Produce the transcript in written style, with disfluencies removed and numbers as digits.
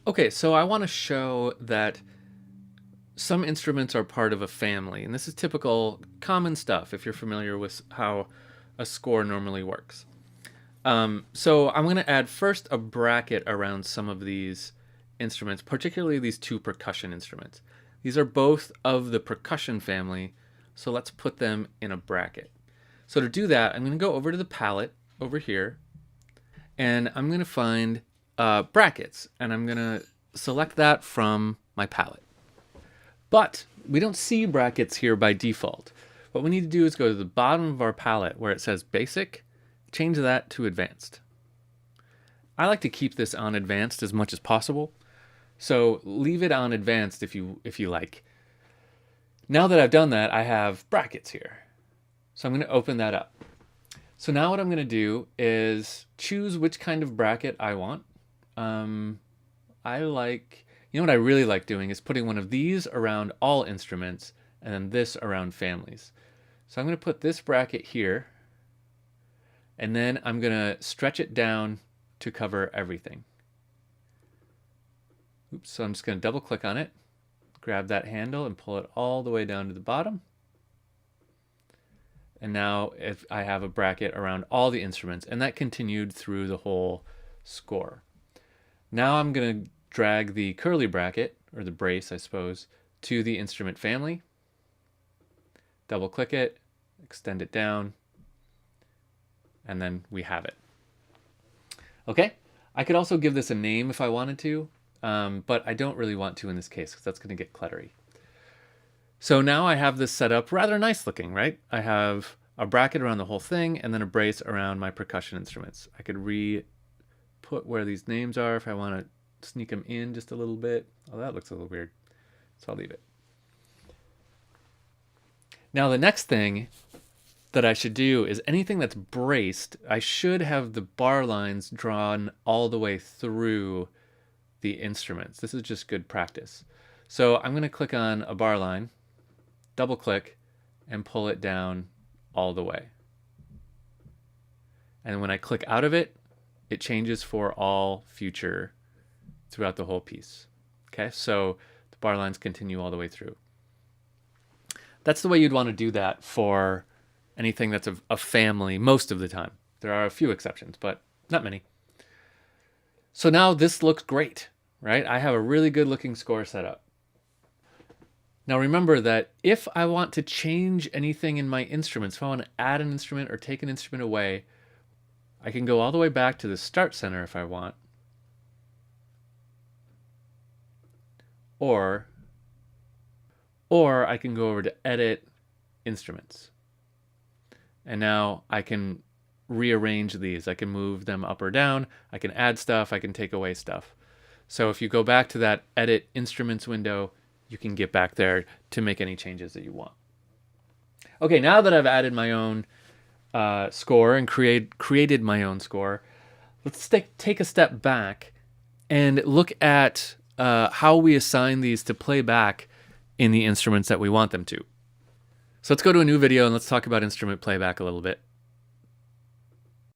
Okay, so I want to show that some instruments are part of a family, and this is typical common stuff if you're familiar with how a score normally works. So I'm going to add first a bracket around some of these instruments, particularly these two percussion instruments. These are both of the percussion family, so let's put them in a bracket. So to do that, I'm going to go over to the palette over here, and I'm going to find brackets, and I'm going to select that from my palette. But we don't see brackets here by default. What we need to do is go to the bottom of our palette where it says basic, change that to advanced. I like to keep this on advanced as much as possible, so leave it on advanced if you like. Now that I've done that, I have brackets here. So I'm going to open that up. So now what I'm going to do is choose which kind of bracket I want. You know what I really like doing is putting one of these around all instruments and then this around families. So I'm going to put this bracket here, and then I'm going to stretch it down to cover everything. Oops, so I'm just going to double click on it, grab that handle and pull it all the way down to the bottom. And now if I have a bracket around all the instruments, and that continued through the whole score. Now I'm going to drag the curly bracket, or the brace I suppose, to the instrument family. Double click it, extend it down, and then we have it. Okay, I could also give this a name if I wanted to, but I don't really want to in this case because that's going to get cluttery. So now I have this set up rather nice looking, right? I have a bracket around the whole thing and then a brace around my percussion instruments. I could put where these names are if I want to sneak them in just a little bit. Oh, that looks a little weird, so I'll leave it. Now the next thing that I should do is anything that's braced, I should have the bar lines drawn all the way through the instruments. This is just good practice. So I'm going to click on a bar line, double click, and pull it down all the way. And when I click out of it, it changes for all future throughout the whole piece. Okay, so the bar lines continue all the way through. That's the way you'd want to do that for anything that's a family most of the time. There are a few exceptions, but not many. So now this looks great, right? I have a really good looking score set up. Now remember that if I want to change anything in my instruments, if I want to add an instrument or take an instrument away, I can go all the way back to the Start Center if I want. Or I can go over to Edit Instruments. And now I can rearrange these. I can move them up or down. I can add stuff. I can take away stuff. So if you go back to that Edit Instruments window, you can get back there to make any changes that you want. Okay, now that I've added my own score and created my own score, let's take a step back and look at how we assign these to play back in the instruments that we want them to. So let's go to a new video and let's talk about instrument playback a little bit.